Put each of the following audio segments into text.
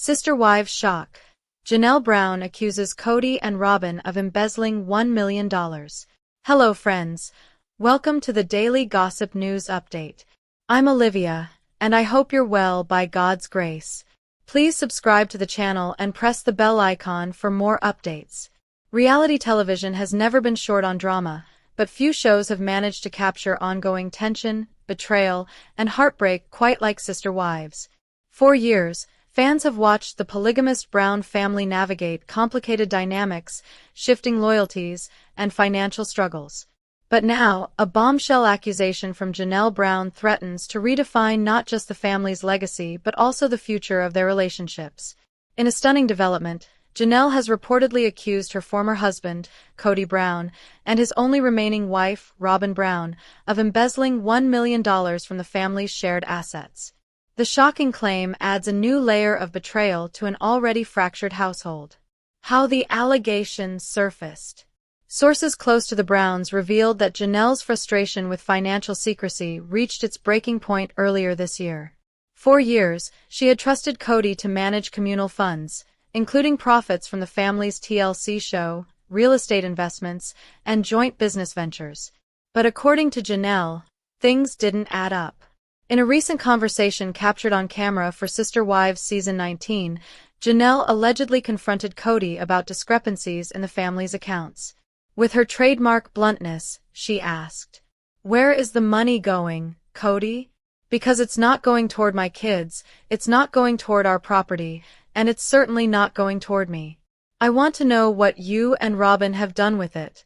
Sister wives shock. Janelle Brown accuses Kody and Robyn of embezzling $1 million. Hello friends. Welcome to the Daily Gossip News Update. I'm Olivia, and I hope you're well by God's grace. Please subscribe to the channel and press the bell icon for more updates. Reality television has never been short on drama, but few shows have managed to capture ongoing tension, betrayal, and heartbreak quite like Sister Wives. For years, fans have watched the polygamous Brown family navigate complicated dynamics, shifting loyalties, and financial struggles. But now, a bombshell accusation from Janelle Brown threatens to redefine not just the family's legacy but also the future of their relationships. In a stunning development, Janelle has reportedly accused her former husband, Kody Brown, and his only remaining wife, Robyn Brown, of embezzling $1 million from the family's shared assets. The shocking claim adds a new layer of betrayal to an already fractured household. How the allegations surfaced. Sources close to the Browns revealed that Janelle's frustration with financial secrecy reached its breaking point earlier this year. For years, she had trusted Kody to manage communal funds, including profits from the family's TLC show, real estate investments, and joint business ventures. But according to Janelle, things didn't add up. In a recent conversation captured on camera for Sister Wives Season 19, Janelle allegedly confronted Kody about discrepancies in the family's accounts. With her trademark bluntness, she asked, "Where is the money going, Kody? Because it's not going toward my kids, it's not going toward our property, and it's certainly not going toward me. I want to know what you and Robyn have done with it."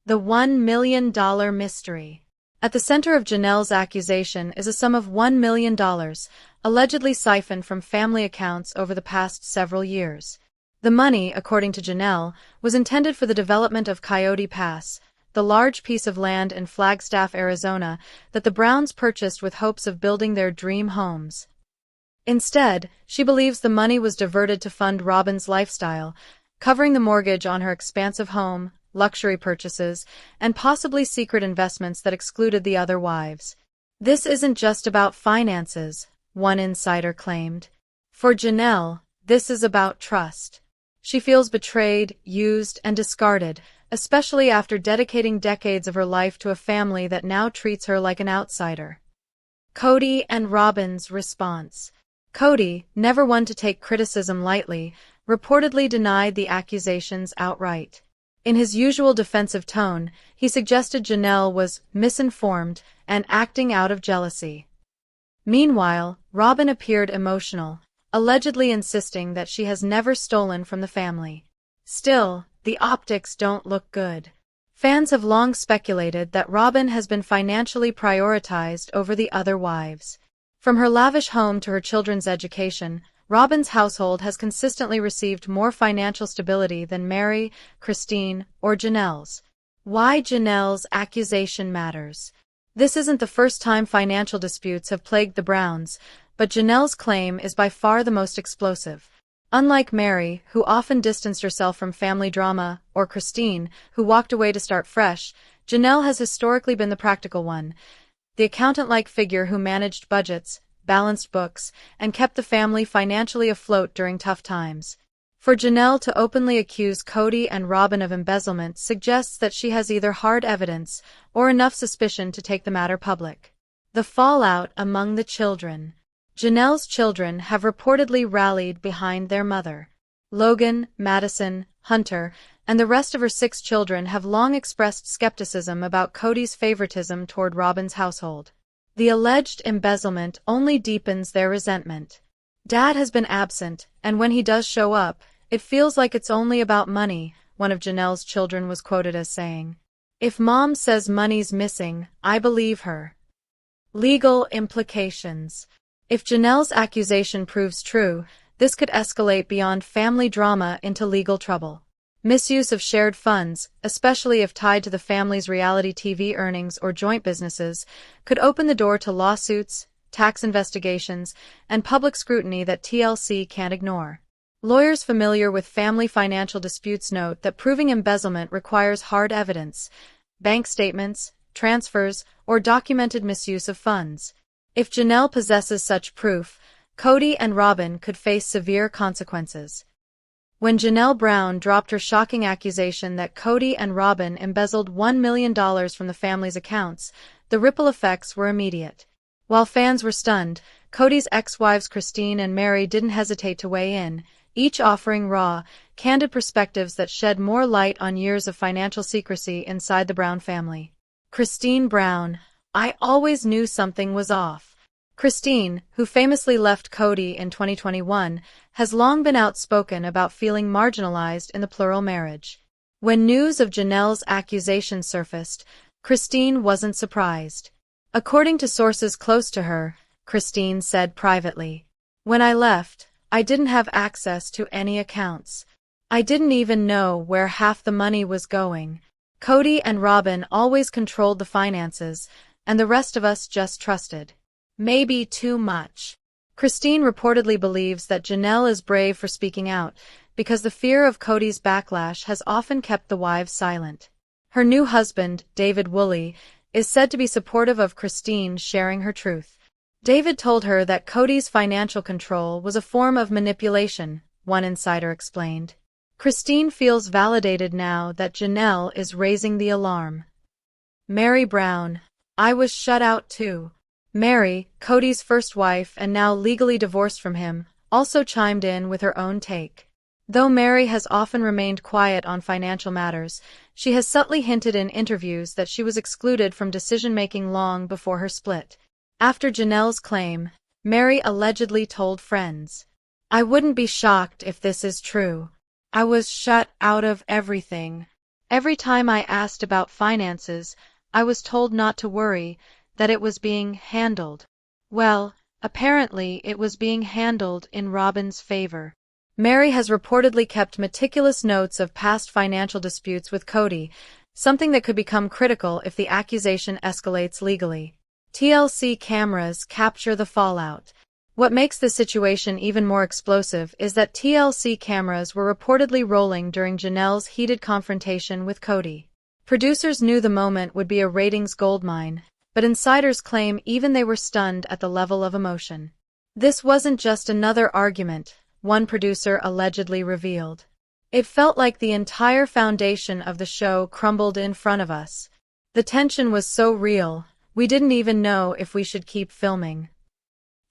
The $1 million mystery. At the center of Janelle's accusation is a sum of $1 million, allegedly siphoned from family accounts over the past several years. The money, according to Janelle, was intended for the development of Coyote Pass, the large piece of land in Flagstaff, Arizona, that the Browns purchased with hopes of building their dream homes. Instead, she believes the money was diverted to fund Robyn's lifestyle, covering the mortgage on her expansive home, luxury purchases, and possibly secret investments that excluded the other wives. This isn't just about finances, one insider claimed. For Janelle, this is about trust. She feels betrayed, used, and discarded, especially after dedicating decades of her life to a family that now treats her like an outsider. Kody and Robyn's response. Kody, never one to take criticism lightly, reportedly denied the accusations outright. In his usual defensive tone, he suggested Janelle was misinformed and acting out of jealousy. Meanwhile, Robyn appeared emotional, allegedly insisting that she has never stolen from the family. Still, the optics don't look good. Fans have long speculated that Robyn has been financially prioritized over the other wives. From her lavish home to her children's education, Robyn's household has consistently received more financial stability than Mary, Christine, or Janelle's. Why Janelle's accusation matters. This isn't the first time financial disputes have plagued the Browns, but Janelle's claim is by far the most explosive. Unlike Mary, who often distanced herself from family drama, or Christine, who walked away to start fresh, Janelle has historically been the practical one, the accountant-like figure who managed budgets, balanced books, and kept the family financially afloat during tough times. For Janelle to openly accuse Kody and Robyn of embezzlement suggests that she has either hard evidence or enough suspicion to take the matter public. The fallout among the children. Janelle's children have reportedly rallied behind their mother. Logan, Madison, Hunter, and the rest of her 6 children have long expressed skepticism about Kody's favoritism toward Robyn's household. The alleged embezzlement only deepens their resentment. Dad has been absent, and when he does show up, it feels like it's only about money, one of Janelle's children was quoted as saying. If Mom says money's missing, I believe her. Legal implications. If Janelle's accusation proves true, this could escalate beyond family drama into legal trouble. Misuse of shared funds, especially if tied to the family's reality TV earnings or joint businesses, could open the door to lawsuits, tax investigations, and public scrutiny that TLC can't ignore. Lawyers familiar with family financial disputes note that proving embezzlement requires hard evidence, bank statements, transfers, or documented misuse of funds. If Janelle possesses such proof, Kody and Robyn could face severe consequences. When Janelle Brown dropped her shocking accusation that Kody and Robyn embezzled $1 million from the family's accounts, the ripple effects were immediate. While fans were stunned, Kody's ex-wives Christine and Mary didn't hesitate to weigh in, each offering raw, candid perspectives that shed more light on years of financial secrecy inside the Brown family. Christine Brown: I always knew something was off. Christine, who famously left Kody in 2021, has long been outspoken about feeling marginalized in the plural marriage. When news of Janelle's accusation surfaced, Christine wasn't surprised. According to sources close to her, Christine said privately, "When I left, I didn't have access to any accounts. I didn't even know where half the money was going. Kody and Robyn always controlled the finances, and the rest of us just trusted. Maybe too much." Christine reportedly believes that Janelle is brave for speaking out, because the fear of Kody's backlash has often kept the wives silent. Her new husband, David Woolley, is said to be supportive of Christine sharing her truth. David told her that Kody's financial control was a form of manipulation, one insider explained. Christine feels validated now that Janelle is raising the alarm. Mary Brown: I was shut out too. Mary, Kody's first wife and now legally divorced from him, also chimed in with her own take. Though Mary has often remained quiet on financial matters, she has subtly hinted in interviews that she was excluded from decision-making long before her split. After Janelle's claim, Mary allegedly told friends, "I wouldn't be shocked if this is true. I was shut out of everything. Every time I asked about finances, I was told not to worry, that it was being handled." Well, apparently it was being handled in Robyn's favor. Mary has reportedly kept meticulous notes of past financial disputes with Kody, something that could become critical if the accusation escalates legally. TLC cameras capture the fallout. What makes this situation even more explosive is that TLC cameras were reportedly rolling during Janelle's heated confrontation with Kody. Producers knew the moment would be a ratings goldmine, but insiders claim even they were stunned at the level of emotion. This wasn't just another argument, one producer allegedly revealed. It felt like the entire foundation of the show crumbled in front of us. The tension was so real, we didn't even know if we should keep filming.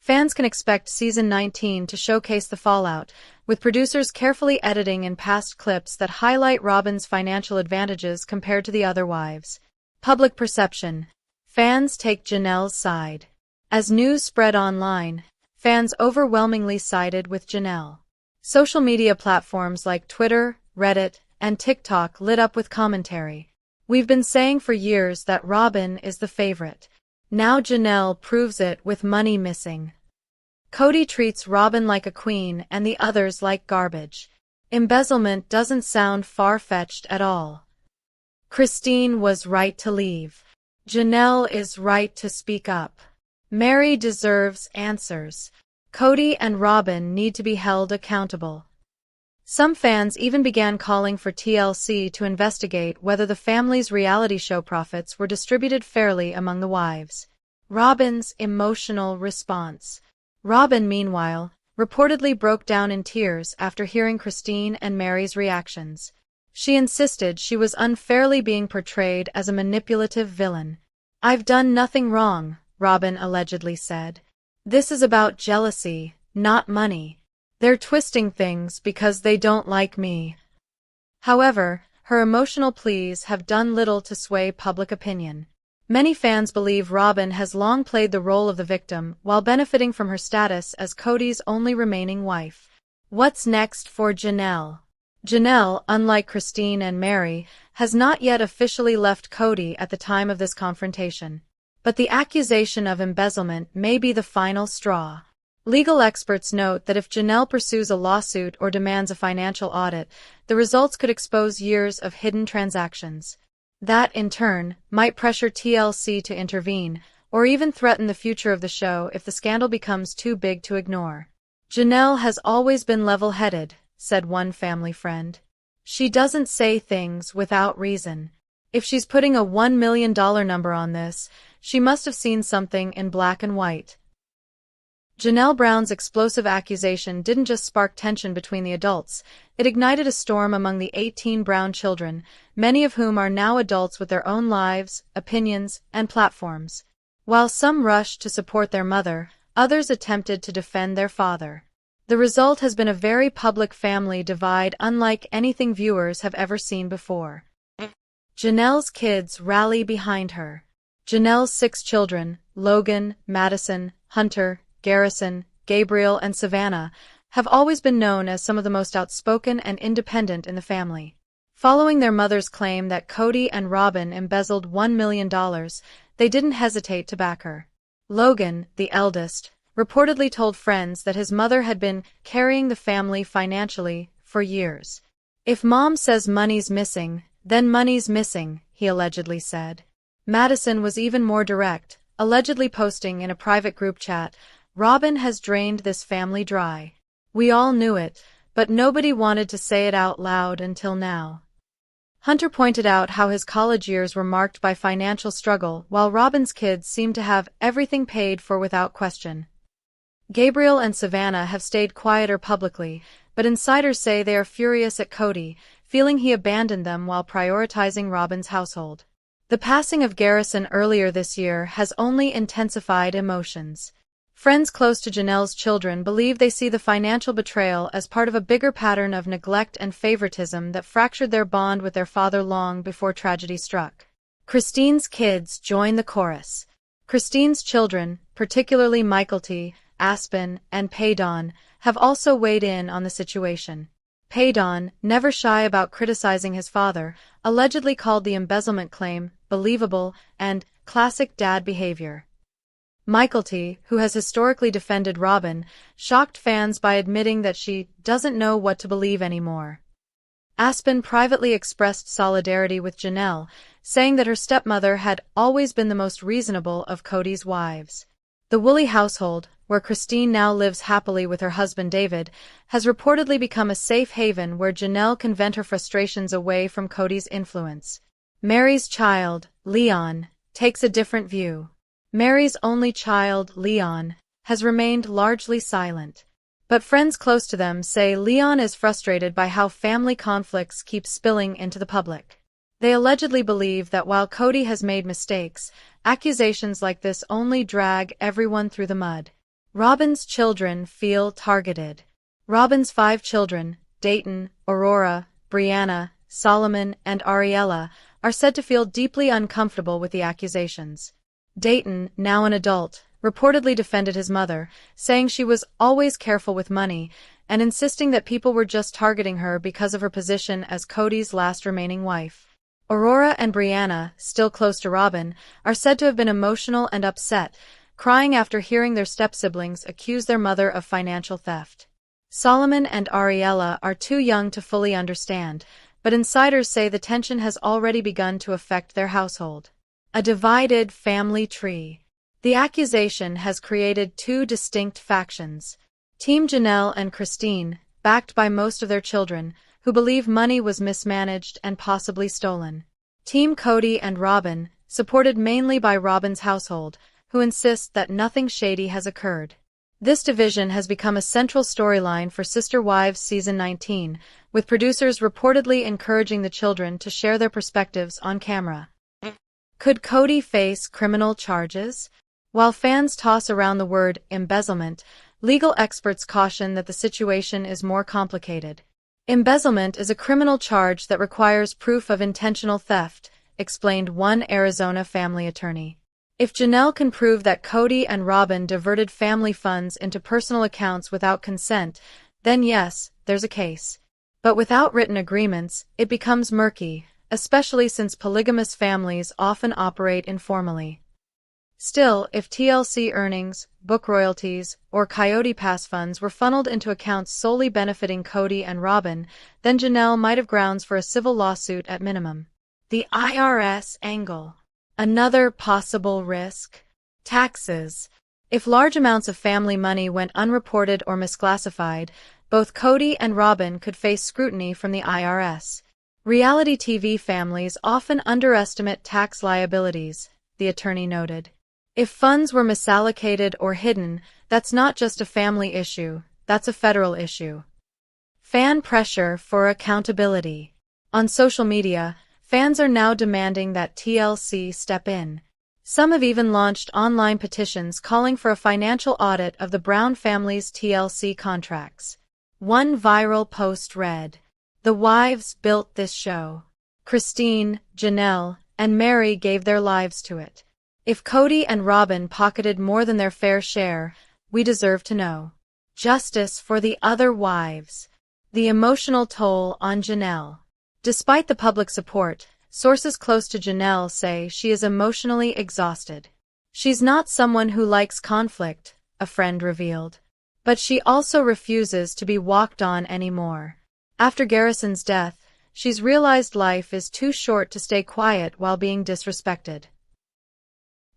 Fans can expect Season 19 to showcase the fallout, with producers carefully editing in past clips that highlight Robyn's financial advantages compared to the other wives. Public perception. Fans take Janelle's side. As news spread online, fans overwhelmingly sided with Janelle. Social media platforms like Twitter, Reddit, and TikTok lit up with commentary. "We've been saying for years that Robyn is the favorite. Now Janelle proves it with money missing. Kody treats Robyn like a queen and the others like garbage. Embezzlement doesn't sound far-fetched at all. Christine was right to leave. Janelle is right to speak up. Mary deserves answers. Kody and Robyn need to be held accountable." Some fans even began calling for TLC to investigate whether the family's reality show profits were distributed fairly among the wives. Robyn's emotional response. Robyn, meanwhile, reportedly broke down in tears after hearing Christine and Mary's reactions. She insisted she was unfairly being portrayed as a manipulative villain. "I've done nothing wrong," Robyn allegedly said. "This is about jealousy, not money. They're twisting things because they don't like me." However, her emotional pleas have done little to sway public opinion. Many fans believe Robyn has long played the role of the victim while benefiting from her status as Kody's only remaining wife. What's next for Janelle? Janelle, unlike Christine and Mary, has not yet officially left Kody at the time of this confrontation. But the accusation of embezzlement may be the final straw. Legal experts note that if Janelle pursues a lawsuit or demands a financial audit, the results could expose years of hidden transactions. That, in turn, might pressure TLC to intervene, or even threaten the future of the show if the scandal becomes too big to ignore. "Janelle has always been level-headed," said one family friend. "She doesn't say things without reason. If she's putting a $1 million number on this, she must have seen something in black and white." Janelle Brown's explosive accusation didn't just spark tension between the adults, it ignited a storm among the 18 Brown children, many of whom are now adults with their own lives, opinions, and platforms. While some rushed to support their mother, others attempted to defend their father. The result has been a very public family divide unlike anything viewers have ever seen before. Janelle's kids rally behind her. Janelle's 6 children, Logan, Madison, Hunter, Garrison, Gabriel, and Savannah, have always been known as some of the most outspoken and independent in the family. Following their mother's claim that Kody and Robyn embezzled $1 million, they didn't hesitate to back her. Logan, the eldest, reportedly told friends that his mother had been carrying the family financially for years. "If Mom says money's missing, then money's missing," he allegedly said. Madison was even more direct, allegedly posting in a private group chat, "Robyn has drained this family dry. We all knew it, but nobody wanted to say it out loud until now." Hunter pointed out how his college years were marked by financial struggle, while Robyn's kids seemed to have everything paid for without question. Gabriel and Savannah have stayed quieter publicly, but insiders say they are furious at Kody, feeling he abandoned them while prioritizing Robyn's household. The passing of Garrison earlier this year has only intensified emotions. Friends close to Janelle's children believe they see the financial betrayal as part of a bigger pattern of neglect and favoritism that fractured their bond with their father long before tragedy struck. Christine's kids join the chorus. Christine's children, particularly Michaelty, Aspen, and Paydon, have also weighed in on the situation. Paydon, never shy about criticizing his father, allegedly called the embezzlement claim believable and classic dad behavior. Michaelty, who has historically defended Robyn, shocked fans by admitting that she doesn't know what to believe anymore. Aspen privately expressed solidarity with Janelle, saying that her stepmother had always been the most reasonable of Kody's wives. The Woolley household, where Christine now lives happily with her husband David, has reportedly become a safe haven where Janelle can vent her frustrations away from Kody's influence. Mary's child, Leon, takes a different view. Mary's only child, Leon, has remained largely silent. But friends close to them say Leon is frustrated by how family conflicts keep spilling into the public. They allegedly believe that while Kody has made mistakes, accusations like this only drag everyone through the mud. Robyn's children feel targeted. Robyn's 5 children, Dayton, Aurora, Brianna, Solomon, and Ariella, are said to feel deeply uncomfortable with the accusations. Dayton, now an adult, reportedly defended his mother, saying she was always careful with money, and insisting that people were just targeting her because of her position as Kody's last remaining wife. Aurora and Brianna, still close to Robyn, are said to have been emotional and upset, crying after hearing their step-siblings accuse their mother of financial theft. Solomon and Ariella are too young to fully understand, but insiders say the tension has already begun to affect their household. A divided family tree. The accusation has created 2 distinct factions. Team Janelle and Christine, backed by most of their children, who believe money was mismanaged and possibly stolen. Team Kody and Robyn, supported mainly by Robyn's household, who insist that nothing shady has occurred. This division has become a central storyline for Sister Wives Season 19, with producers reportedly encouraging the children to share their perspectives on camera. Could Kody face criminal charges? While fans toss around the word embezzlement, legal experts caution that the situation is more complicated. Embezzlement is a criminal charge that requires proof of intentional theft, explained one Arizona family attorney. If Janelle can prove that Kody and Robyn diverted family funds into personal accounts without consent, then yes, there's a case. But without written agreements, it becomes murky, especially since polygamous families often operate informally. Still, if TLC earnings, book royalties, or Coyote Pass funds were funneled into accounts solely benefiting Kody and Robyn, then Janelle might have grounds for a civil lawsuit at minimum. The IRS angle. Another possible risk? Taxes. If large amounts of family money went unreported or misclassified, both Kody and Robyn could face scrutiny from the IRS. Reality TV families often underestimate tax liabilities, the attorney noted. If funds were misallocated or hidden, that's not just a family issue, that's a federal issue. Fan pressure for accountability. On social media, fans are now demanding that TLC step in. Some have even launched online petitions calling for a financial audit of the Brown family's TLC contracts. One viral post read, "The wives built this show. Christine, Janelle, and Mary gave their lives to it. If Kody and Robyn pocketed more than their fair share, we deserve to know. Justice for the other wives." The emotional toll on Janelle. Despite the public support, sources close to Janelle say she is emotionally exhausted. She's not someone who likes conflict, a friend revealed. But she also refuses to be walked on anymore. After Garrison's death, she's realized life is too short to stay quiet while being disrespected.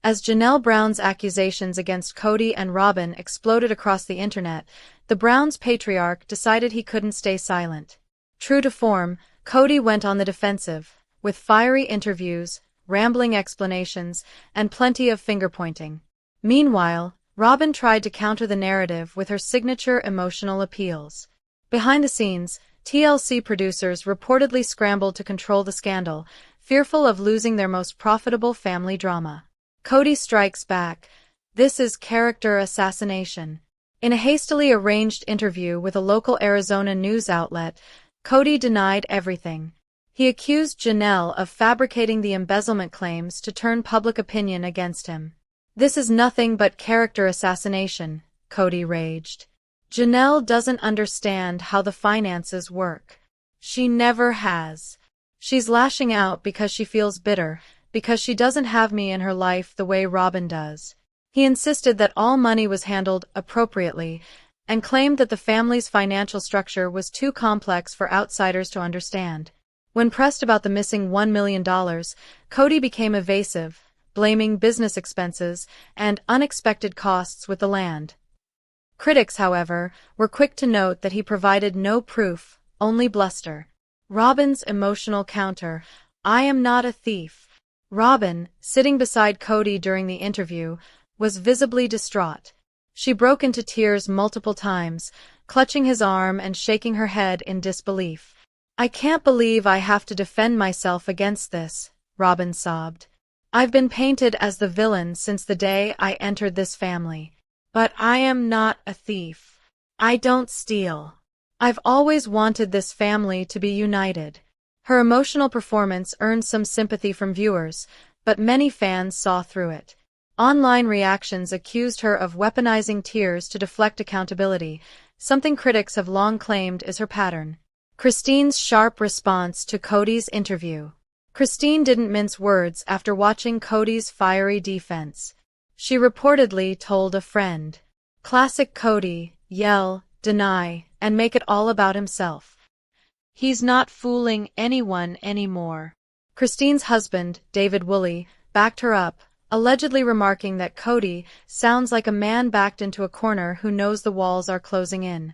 As Janelle Brown's accusations against Kody and Robyn exploded across the internet, the Browns' patriarch decided he couldn't stay silent. True to form, Kody went on the defensive, with fiery interviews, rambling explanations, and plenty of finger-pointing. Meanwhile, Robyn tried to counter the narrative with her signature emotional appeals. Behind the scenes, TLC producers reportedly scrambled to control the scandal, fearful of losing their most profitable family drama. Kody strikes back. This is character assassination. In a hastily arranged interview with a local Arizona news outlet, Kody denied everything. He accused Janelle of fabricating the embezzlement claims to turn public opinion against him. "This is nothing but character assassination," Kody raged. "Janelle doesn't understand how the finances work. She never has. She's lashing out because she feels bitter, because she doesn't have me in her life the way Robyn does." He insisted that all money was handled appropriately and claimed that the family's financial structure was too complex for outsiders to understand. When pressed about the missing $1 million, Kody became evasive, blaming business expenses and unexpected costs with the land. Critics, however, were quick to note that he provided no proof, only bluster. Robyn's emotional counter, "I am not a thief." Robyn, sitting beside Kody during the interview, was visibly distraught. She broke into tears multiple times, clutching his arm and shaking her head in disbelief. "I can't believe I have to defend myself against this," Robyn sobbed. "I've been painted as the villain since the day I entered this family. But I am not a thief. I don't steal. I've always wanted this family to be united." Her emotional performance earned some sympathy from viewers, but many fans saw through it. Online reactions accused her of weaponizing tears to deflect accountability, something critics have long claimed is her pattern. Christine's sharp response to Kody's interview. Christine didn't mince words after watching Kody's fiery defense. She reportedly told a friend, "Classic Kody, yell, deny, and make it all about himself. He's not fooling anyone anymore." Christine's husband, David Woolley, backed her up, allegedly remarking that Kody sounds like a man backed into a corner who knows the walls are closing in.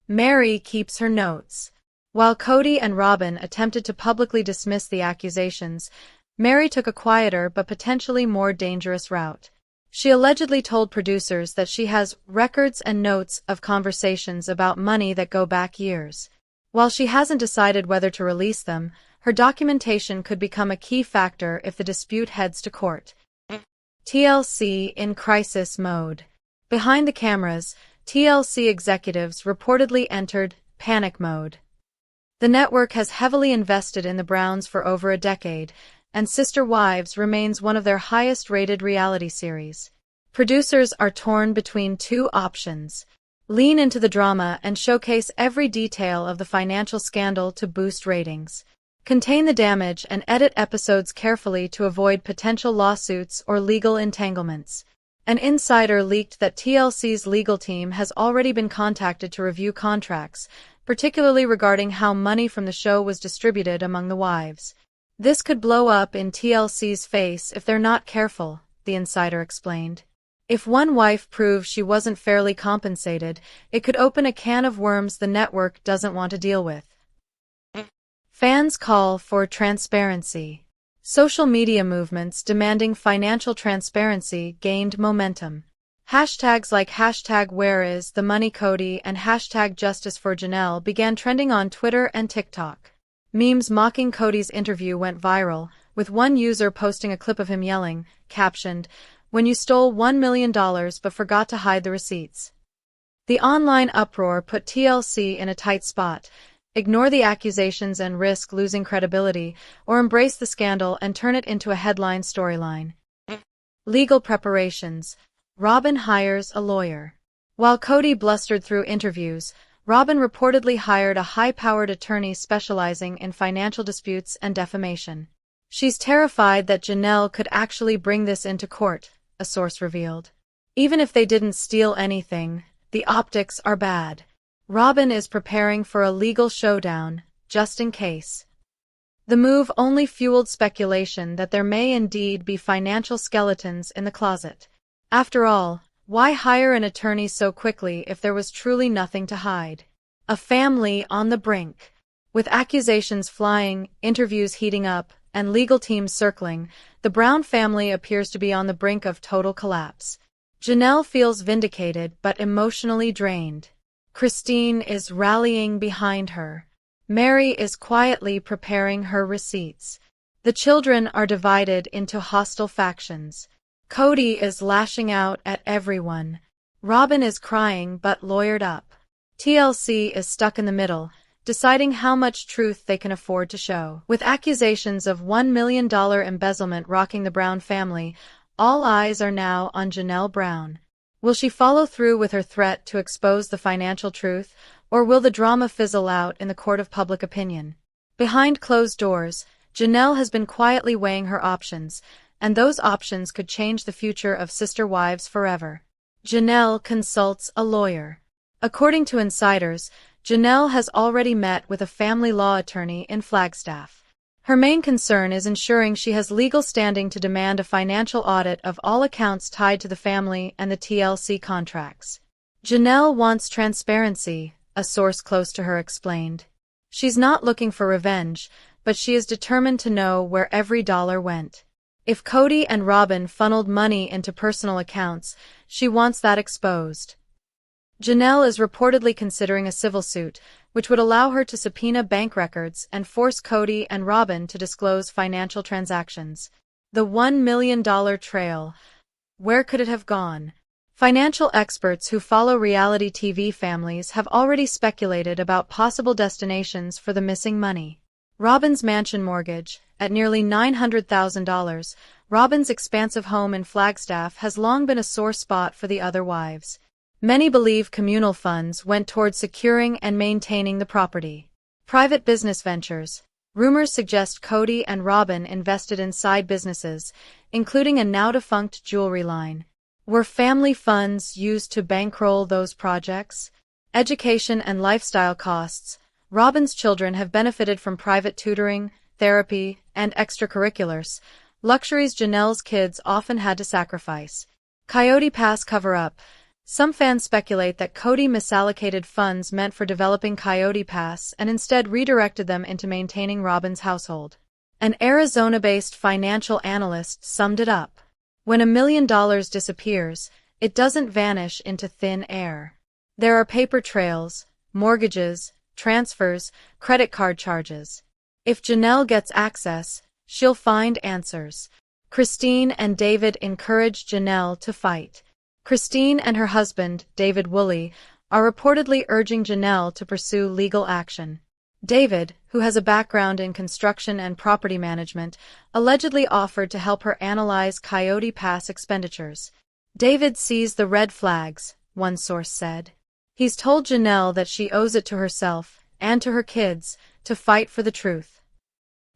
Mary keeps her notes. While Kody and Robyn attempted to publicly dismiss the accusations, Mary took a quieter but potentially more dangerous route. She allegedly told producers that she has records and notes of conversations about money that go back years. While she hasn't decided whether to release them, her documentation could become a key factor if the dispute heads to court. TLC in crisis mode. Behind the cameras, TLC executives reportedly entered panic mode. The network has heavily invested in the Browns for over a decade, and Sister Wives remains one of their highest-rated reality series. Producers are torn between two options: lean into the drama and showcase every detail of the financial scandal to boost ratings, contain the damage and edit episodes carefully to avoid potential lawsuits or legal entanglements. An insider leaked that TLC's legal team has already been contacted to review contracts, particularly regarding how money from the show was distributed among the wives. "This could blow up in TLC's face if they're not careful," the insider explained. "If one wife proves she wasn't fairly compensated, it could open a can of worms the network doesn't want to deal with." Fans call for transparency. Social media movements demanding financial transparency gained momentum. Hashtags like #WhereIsTheMoneyKody and #JusticeForJanelle began trending on Twitter and TikTok. Memes mocking Kody's interview went viral, with one user posting a clip of him yelling, captioned, "When you stole $1 million but forgot to hide the receipts." The online uproar put TLC in a tight spot: ignore the accusations and risk losing credibility, or embrace the scandal and turn it into a headline storyline. Legal preparations. Robyn hires a lawyer. While Kody blustered through interviews, Robyn reportedly hired a high-powered attorney specializing in financial disputes and defamation. She's terrified that Janelle could actually bring this into court, a source revealed. Even if they didn't steal anything, the optics are bad. Robyn is preparing for a legal showdown, just in case. The move only fueled speculation that there may indeed be financial skeletons in the closet. After all, why hire an attorney so quickly if there was truly nothing to hide? A family on the brink. With accusations flying, interviews heating up, and legal teams circling, the Brown family appears to be on the brink of total collapse. Janelle feels vindicated but emotionally drained. Christine is rallying behind her. Mary is quietly preparing her receipts. The children are divided into hostile factions. Kody is lashing out at everyone. Robyn is crying but lawyered up. TLC is stuck in the middle, deciding how much truth they can afford to show. With accusations of $1 million embezzlement rocking the Brown family, all eyes are now on Janelle Brown. Will she follow through with her threat to expose the financial truth, or will the drama fizzle out in the court of public opinion? Behind closed doors, Janelle has been quietly weighing her options, and those options could change the future of sister wives forever. Janelle consults a lawyer. According to insiders, Janelle has already met with a family law attorney in Flagstaff. Her main concern is ensuring she has legal standing to demand a financial audit of all accounts tied to the family and the TLC contracts. Janelle wants transparency, a source close to her explained. She's not looking for revenge, but she is determined to know where every dollar went. If Kody and Robyn funneled money into personal accounts, she wants that exposed. Janelle is reportedly considering a civil suit, which would allow her to subpoena bank records and force Kody and Robyn to disclose financial transactions. The $1 million trail. Where could it have gone? Financial experts who follow reality TV families have already speculated about possible destinations for the missing money. Robyn's mansion mortgage, at nearly $900,000, Robyn's expansive home in Flagstaff has long been a sore spot for the other wives. Many believe communal funds went toward securing and maintaining the property. Private business ventures. Rumors suggest Kody and Robyn invested in side businesses, including a now-defunct jewelry line. Were family funds used to bankroll those projects? Education and lifestyle costs. Robyn's children have benefited from private tutoring, therapy, and extracurriculars, luxuries Janelle's kids often had to sacrifice. Coyote Pass cover-up. Some fans speculate that Kody misallocated funds meant for developing Coyote Pass and instead redirected them into maintaining Robyn's household. An Arizona-based financial analyst summed it up. When $1 million disappears, it doesn't vanish into thin air. There are paper trails, mortgages, transfers, credit card charges. If Janelle gets access, she'll find answers. Christine and David encourage Janelle to fight. Christine and her husband, David Woolley, are reportedly urging Janelle to pursue legal action. David, who has a background in construction and property management, allegedly offered to help her analyze Coyote Pass expenditures. David sees the red flags, one source said. He's told Janelle that she owes it to herself, and to her kids, to fight for the truth.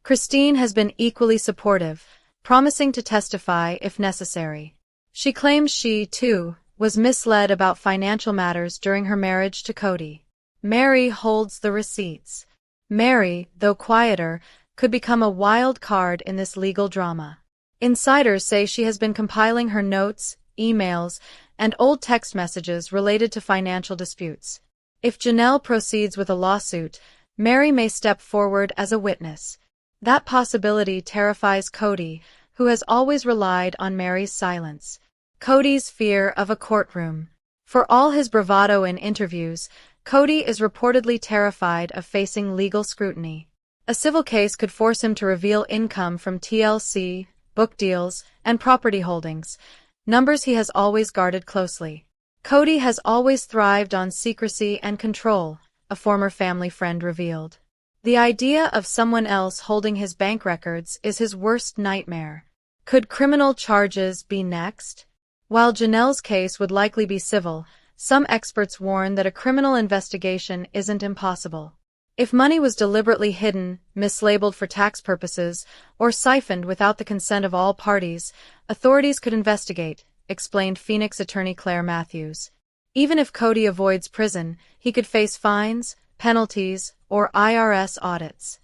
Christine has been equally supportive, promising to testify if necessary. She claims she, too, was misled about financial matters during her marriage to Kody. Mary holds the receipts. Mary, though quieter, could become a wild card in this legal drama. Insiders say she has been compiling her notes, emails, and old text messages related to financial disputes. If Janelle proceeds with a lawsuit, Mary may step forward as a witness. That possibility terrifies Kody, who has always relied on Mary's silence. Kody's fear of a courtroom. For all his bravado in interviews, Kody is reportedly terrified of facing legal scrutiny. A civil case could force him to reveal income from TLC, book deals, and property holdings, numbers he has always guarded closely. Kody has always thrived on secrecy and control, a former family friend revealed. The idea of someone else holding his bank records is his worst nightmare. Could criminal charges be next? While Janelle's case would likely be civil, some experts warn that a criminal investigation isn't impossible. If money was deliberately hidden, mislabeled for tax purposes, or siphoned without the consent of all parties, authorities could investigate, explained Phoenix attorney Claire Matthews. Even if Kody avoids prison, he could face fines, penalties, or IRS audits.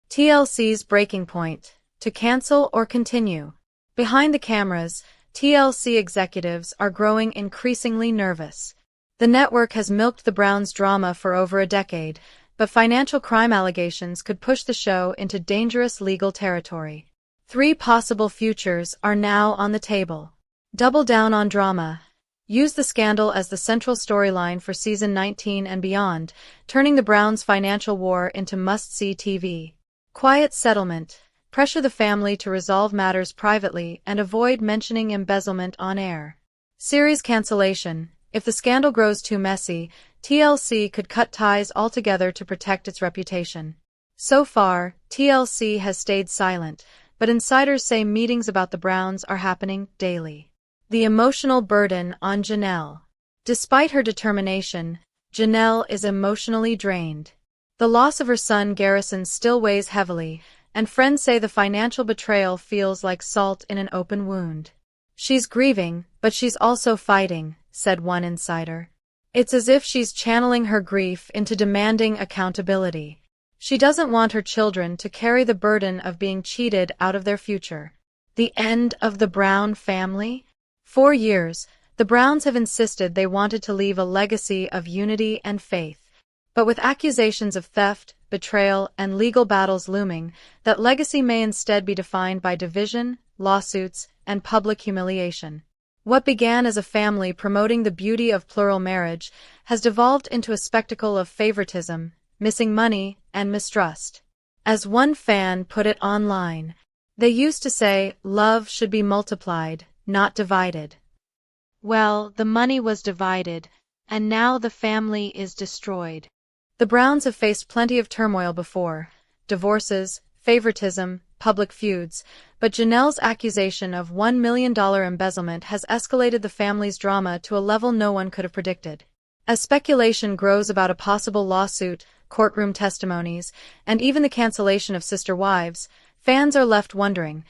TLC's breaking point: to cancel or continue. Behind the cameras, TLC executives are growing increasingly nervous. The network has milked the Browns' drama for over a decade, but financial crime allegations could push the show into dangerous legal territory. 3 possible futures are now on the table. Double down on drama. Use the scandal as the central storyline for season 19 and beyond, turning the Browns' financial war into must-see TV. Quiet settlement. Pressure the family to resolve matters privately and avoid mentioning embezzlement on air. Series cancellation. If the scandal grows too messy, TLC could cut ties altogether to protect its reputation. So far, TLC has stayed silent, but insiders say meetings about the Browns are happening daily. The emotional burden on Janelle. Despite her determination, Janelle is emotionally drained. The loss of her son Garrison still weighs heavily, and friends say the financial betrayal feels like salt in an open wound. She's grieving, but she's also fighting, said one insider. It's as if she's channeling her grief into demanding accountability. She doesn't want her children to carry the burden of being cheated out of their future. The end of the Brown family? For years, the Browns have insisted they wanted to leave a legacy of unity and faith. But with accusations of theft, betrayal, and legal battles looming, that legacy may instead be defined by division, lawsuits, and public humiliation. What began as a family promoting the beauty of plural marriage has devolved into a spectacle of favoritism, missing money, and mistrust. As one fan put it online, they used to say, "Love should be multiplied, not divided." Well, the money was divided, and now the family is destroyed. The Browns have faced plenty of turmoil before: divorces, favoritism, public feuds, but Janelle's accusation of $1 million embezzlement has escalated the family's drama to a level no one could have predicted. As speculation grows about a possible lawsuit, courtroom testimonies, and even the cancellation of Sister Wives, fans are left wondering,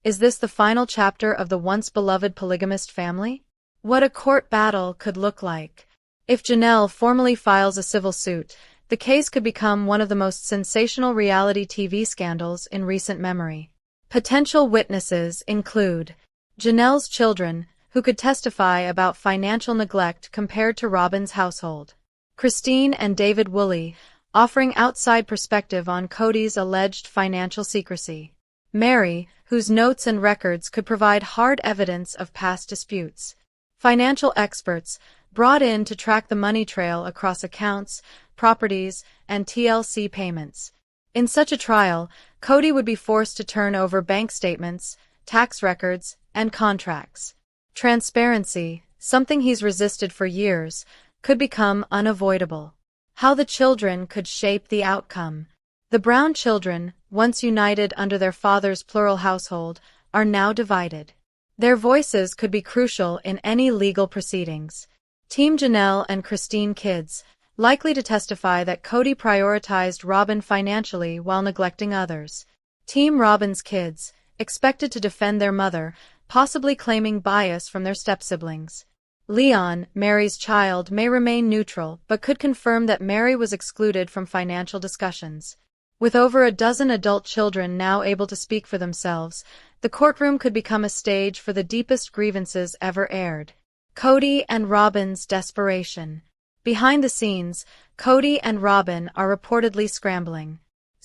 is this the final chapter of the once-beloved polygamist family? What a court battle could look like. If Janelle formally files a civil suit, the case could become one of the most sensational reality TV scandals in recent memory. Potential witnesses include Janelle's children, who could testify about financial neglect compared to Robyn's household; Christine and David Woolley, offering outside perspective on Kody's alleged financial secrecy; Mary, whose notes and records could provide hard evidence of past disputes; financial experts, brought in to track the money trail across accounts, properties, and TLC payments. In such a trial, Kody would be forced to turn over bank statements, tax records, and contracts. Transparency, something he's resisted for years, could become unavoidable. How the children could shape the outcome. The Brown children, once united under their father's plural household, are now divided. Their voices could be crucial in any legal proceedings. Team Janelle and Christine kids, likely to testify that Kody prioritized Robyn financially while neglecting others. Team Robyn's kids, expected to defend their mother, possibly claiming bias from their step-siblings. Leon, Mary's child, may remain neutral but could confirm that Mary was excluded from financial discussions. With over a dozen adult children now able to speak for themselves, the courtroom could become a stage for the deepest grievances ever aired. Kody and Robyn's desperation. Behind the scenes, Kody and Robyn are reportedly scrambling.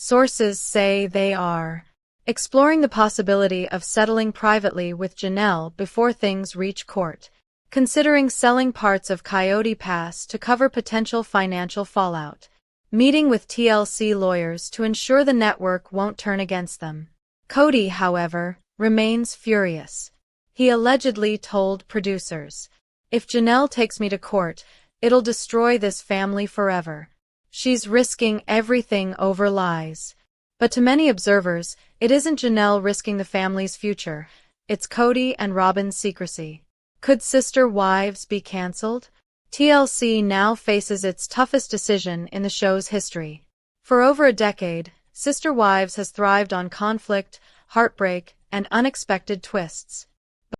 Sources say they are exploring the possibility of settling privately with Janelle before things reach court, considering selling parts of Coyote Pass to cover potential financial fallout, meeting with TLC lawyers to ensure the network won't turn against them. Kody, however, remains furious. He allegedly told producers, "If Janelle takes me to court, it'll destroy this family forever. She's risking everything over lies." But to many observers, it isn't Janelle risking the family's future, it's Kody and Robyn's secrecy. Could sister wives be cancelled? TLC now faces its toughest decision in the show's history. For over a decade, Sister Wives has thrived on conflict, heartbreak, and unexpected twists.